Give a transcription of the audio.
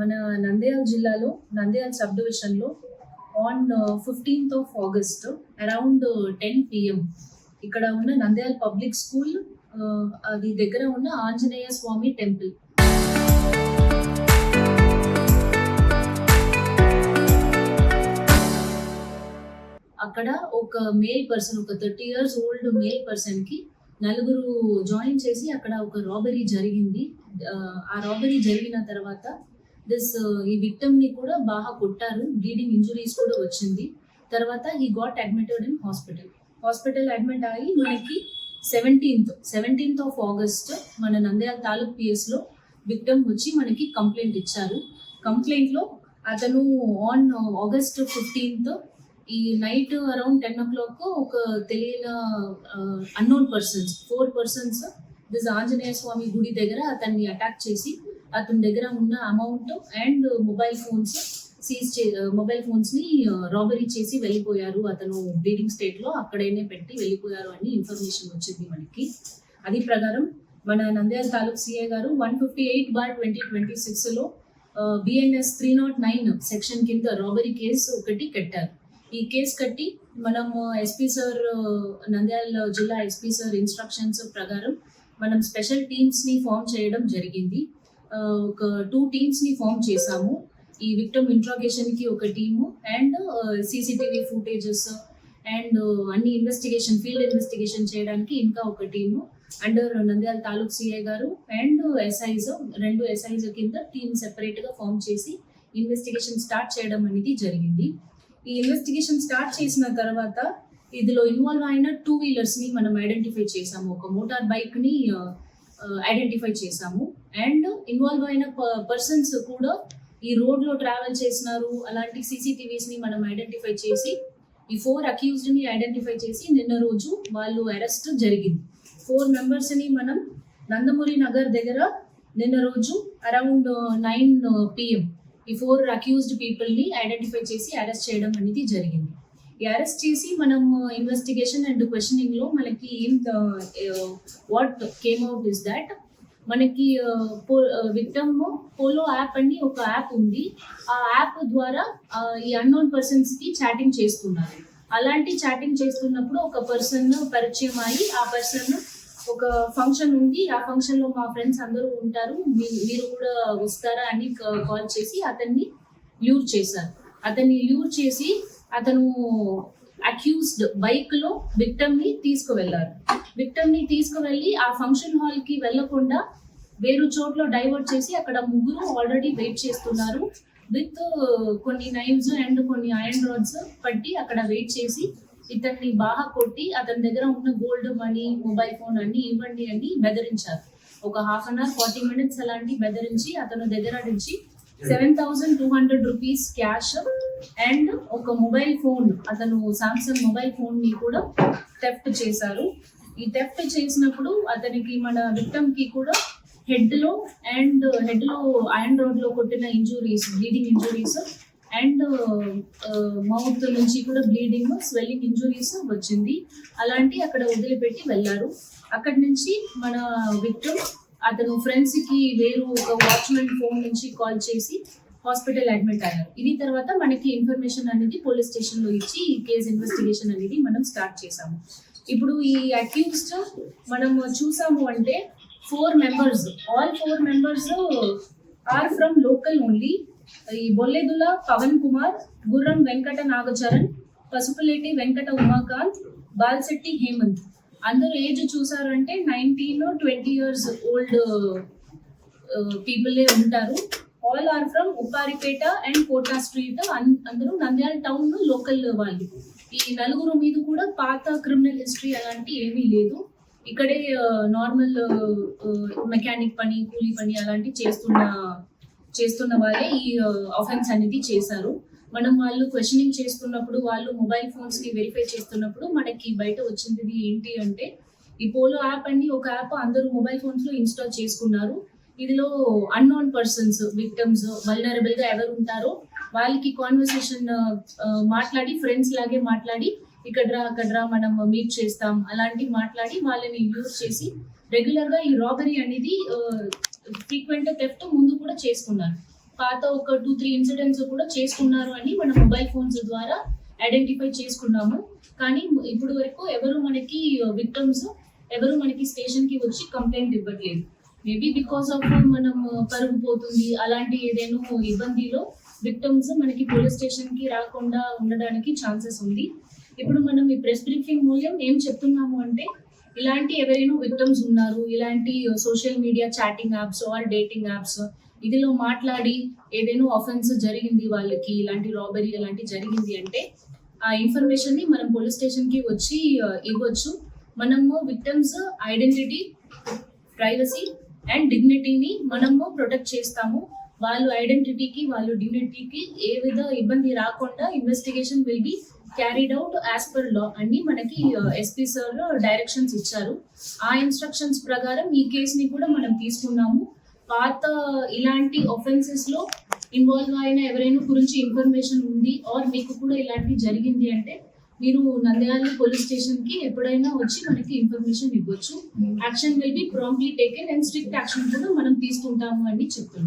మన నంద్యాల జిల్లాలో నంద్యాల సబ్ డివిజన్లో on 15th of August around 10 PM ఇక్కడ ఉన్న నంద్యాల పబ్లిక్ స్కూల్ అది దగ్గర ఉన్న ఆంజనేయ స్వామి టెంపుల్ అక్కడ ఒక మేల్ పర్సన్, ఒక 30 years ఓల్డ్ మేల్ పర్సన్ కి నలుగురు జాయిన్ చేసి అక్కడ ఒక రాబరీ జరిగింది. ఆ రాబరీ జరిగిన తర్వాత ఈ విక్టమ్ ని కూడా బాగా కొట్టారు, బ్లీడింగ్ ఇంజురీస్ కూడా వచ్చింది. తర్వాత he got admitted in hospital admit అయ్యి మనకి 17th of August మన నంద్యాల తాలూక్ PS లో విక్టమ్ వచ్చి మనకి కంప్లైంట్ ఇచ్చారు. కంప్లైంట్ లో అతను ఆన్ August 15th ఈ నైట్ అరౌండ్ 10 o'clock ఒక తెలియని అన్నోన్ పర్సన్స్ 4 persons ఆంజనేయ స్వామి గుడి దగ్గర అతన్ని అటాక్ చేసి అతని దగ్గర ఉన్న అమౌంట్ అండ్ మొబైల్ ఫోన్స్ ని రాబరీ చేసి వెళ్ళిపోయారు. అతను బ్లీడింగ్ స్టేట్ లో అక్కడైనా పెట్టి వెళ్ళిపోయారు అని ఇన్ఫర్మేషన్ వచ్చింది మనకి. అది ప్రకారం మన నంద్యాల తాలూక్ సిఐ గారు 158/2026 లో BNS 309 సెక్షన్ కింద రాబరీ కేసు ఒకటి కట్టారు. ఈ కేసు కట్టి మనం ఎస్పీ సార్, నంద్యాల జిల్లా ఎస్పీ సార్ ఇన్స్ట్రక్షన్స్ ప్రకారం మనం స్పెషల్ టీమ్స్ ని ఫామ్ చేయడం జరిగింది. ఒక 2 teams ని ఫామ్ చేసాము. ఈ విక్టమ్ ఇంట్రాగేషన్ కి ఒక team and CCTV footages and అన్ని ఫీల్డ్ ఇన్వెస్టిగేషన్ చేయడానికి ఇంకా ఒక team under Nandyal taluk CI గారు అండ్ SIs 2 SIs కింద టీమ్ సెపరేట్ గా ఫామ్ చేసి ఇన్వెస్టిగేషన్ స్టార్ట్ చేయడం అనేది జరిగింది. ఈ ఇన్వెస్టిగేషన్ స్టార్ట్ చేసిన తర్వాత ఇందులో ఇన్వాల్వ్ అయిన 2 wheelers ని మనం ఐడెంటిఫై చేసాము. ఒక మోటార్ బైక్ ని ఐడెంటిఫై చేసాము అండ్ ఇన్వాల్వ్ అయిన పర్సన్స్ కూడా ఈ రోడ్ లో ట్రావెల్ చేసినారు. అలాంటి CCTVs ని మనం ఐడెంటిఫై చేసి ఈ 4 accused ని ఐడెంటిఫై చేసి నిన్న రోజు వాళ్ళు అరెస్ట్ జరిగింది. 4 members ని మనం నందమూరి నగర్ దగ్గర నిన్న రోజు అరౌండ్ 9 PM ఈ 4 accused people ని ఐడెంటిఫై చేసి అరెస్ట్ చేయడం అనేది జరిగింది. ఈ అరెస్ట్ చేసి మనం ఇన్వెస్టిగేషన్ అండ్ క్వశ్చనింగ్ లో మనకి what came out is that మనకి విక్టమ్ పోలో యాప్ అని ఒక యాప్ ఉంది. ఆ యాప్ ద్వారా ఈ అన్నోన్ పర్సన్స్ కి చాటింగ్ చేస్తున్నారు. అలాంటి చాటింగ్ చేస్తున్నప్పుడు ఒక పర్సన్ పరిచయం అయ్యి ఆ పర్సన్ ఒక ఫంక్షన్ ఉంది, ఆ ఫంక్షన్ లో మా ఫ్రెండ్స్ అందరూ ఉంటారు, మీరు కూడా వస్తారా అని కాల్ చేసి అతన్ని ల్యూర్ చేశారు. అతన్ని ల్యూర్ చేసి అతను అక్యూజ్డ్ బైక్ లో విక్టమ్ ని తీసుకువెళ్లారు. విక్టమ్ ని తీసుకువెళ్ళి ఆ ఫంక్షన్ హాల్ కి వెళ్లకుండా వేరు చోట్ల డైవర్ట్ చేసి అక్కడ ముగ్గురు ఆల్రెడీ వెయిట్ చేస్తున్నారు విత్ కొన్ని నైవ్స్ అండ్ కొన్ని ఐరన్ రాడ్స్ పట్టి అక్కడ వెయిట్ చేసి ఇతన్ని బాగా కొట్టి అతని దగ్గర ఉన్న గోల్డ్, మనీ, మొబైల్ ఫోన్ అన్ని ఇవ్వండి అని బెదిరించారు. ఒక 1/2 hour 40 minutes అలాంటి బెదిరించి అతను దగ్గర నుంచి 7,200 rupees క్యాష్ అండ్ ఒక మొబైల్ ఫోన్, అతను సామ్సంగ్ మొబైల్ ఫోన్ ని కూడా థెఫ్ట్ చేశారు. ఈ థెఫ్ట్ చేసినప్పుడు అతనికి మన విక్టమ్ కి కూడా హెడ్ లో ఐరన్ రాడ్ లో కొట్టిన injuries, bleeding injuries and mouth నుంచి కూడా బ్లీడింగ్, స్వెల్లింగ్ ఇంజురీస్ వచ్చింది. అలాంటి అక్కడ వదిలిపెట్టి వెళ్ళారు. అక్కడి నుంచి మన విక్టమ్ అతను ఫ్రెండ్స్ కి వేరు ఒక వాచ్మెన్ ఫోన్ నుంచి కాల్ చేసి హాస్పిటల్ అడ్మిట్ అయ్యారు. ఇది తర్వాత మనకి ఇన్ఫర్మేషన్ అనేది పోలీస్ స్టేషన్ లో ఇచ్చి ఈ కేసు ఇన్వెస్టిగేషన్ అనేది మనం స్టార్ట్ చేసాము. ఇప్పుడు ఈ అక్యూజ్డ్ మనం చూసాము అంటే 4 members, all 4 members are from local only. ఈ బొల్లెదుల పవన్ కుమార్, గుర్రం వెంకట నాగచరణ్, పసుపులేటి వెంకట ఉమాకాంత్, బాల్శెట్టి హేమంత్ అందరూ ఏజ్ చూసారంటే 19-20 years ఓల్డ్ పీపుల్ ఉంటారు. All are from Upparipeta and Kota street. అందరూ నంద్యాల టౌన్ లోకల్ వాళ్ళు. ఈ నలుగురు మీద కూడా పాత క్రిమినల్ హిస్టరీ అలాంటి ఏమీ లేదు. ఇక్కడే నార్మల్ మెకానిక్ పని, కూలీ పని అలాంటి చేస్తున్న వాళ్ళే ఈ ఆఫెన్స్ అనేది చేశారు. మనం వాళ్ళు క్వశ్చనింగ్ చేస్తున్నప్పుడు, వాళ్ళు మొబైల్ ఫోన్స్ ని వెరిఫై చేస్తున్నప్పుడు మనకి బయట వచ్చింది ఏంటి అంటే ఈ పోలో యాప్ అని ఒక యాప్ అందరూ మొబైల్ ఫోన్స్ లో ఇన్స్టాల్ చేసుకున్నారు. ఇదిలో అన్నోన్ పర్సన్స్, విక్టమ్స్, వల్నరబుల్ గా ఎవరు ఉంటారో వాళ్ళకి కాన్వర్సేషన్ మాట్లాడి, ఫ్రెండ్స్ లాగే మాట్లాడి ఇక్కడ మనం మీట్ చేస్తాం అలాంటి మాట్లాడి వాళ్ళని యూజ్ చేసి రెగ్యులర్ గా ఈ రాబరీ అనేది ఫ్రీక్వెంట్ థెఫ్ట్ ముందు కూడా చేసుకున్నారు. పాత ఒక 2-3 ఇన్సిడెంట్స్ కూడా చేసుకున్నారు అని మన మొబైల్ ఫోన్స్ ద్వారా ఐడెంటిఫై చేసుకున్నాము. కానీ ఇప్పుడు వరకు ఎవరు మనకి విక్టమ్స్ ఎవరు మనకి స్టేషన్ కి వచ్చి కంప్లైంట్ ఇవ్వట్లేదు. మేబీ బికాస్ ఆఫ్ మనం పరుగు పోతుంది అలాంటి ఏదైనా ఇబ్బందిలో విక్టమ్స్ మనకి పోలీస్ స్టేషన్ కి రాకుండా ఉండడానికి ఛాన్సెస్ ఉంది. ఇప్పుడు మనం ఈ ప్రెస్ బ్రీఫింగ్ మూల్యం ఏం చెప్తున్నాము అంటే, ఇలాంటి ఎవరైనా విక్టమ్స్ ఉన్నారు, ఇలాంటి social media chatting apps or dating apps ఇదిలో మాట్లాడి ఏదైనా ఆఫెన్స్ జరిగింది, వాళ్ళకి ఇలాంటి రాబరీ అలాంటి జరిగింది అంటే ఆ ఇన్ఫర్మేషన్ ని మనం పోలీస్ స్టేషన్ కి వచ్చి ఇవ్వచ్చు. మనము విక్టమ్స్ ఐడెంటిటీ, ప్రైవసీ అండ్ డిగ్నిటీని మనము ప్రొటెక్ట్ చేస్తాము. వాళ్ళు ఐడెంటిటీకి వాళ్ళు డిగ్నిటీకి ఏ విధ ఇబ్బంది రాకుండా investigation will be carried out as per law అని మనకి ఎస్పీ సార్ డైరెక్షన్స్ ఇచ్చారు. ఆ ఇన్స్ట్రక్షన్స్ ప్రకారం ఈ కేసుని కూడా మనం తీసుకున్నాము. పాత ఇలాంటి ఒఫెన్సెస్ లో ఇన్వాల్వ్ అయిన ఎవరైనా గురించి ఇన్ఫర్మేషన్ ఉంది ఆర్ మీకు కూడా ఇలాంటి జరిగింది అంటే మీరు నంద్యాల పోలీస్ స్టేషన్ కి ఎప్పుడైనా వచ్చి మనకి ఇన్ఫర్మేషన్ ఇవ్వచ్చు. Action will be promptly taken and strict action కూడా మనం తీసుకుంటాము అని చెప్తున్నాం.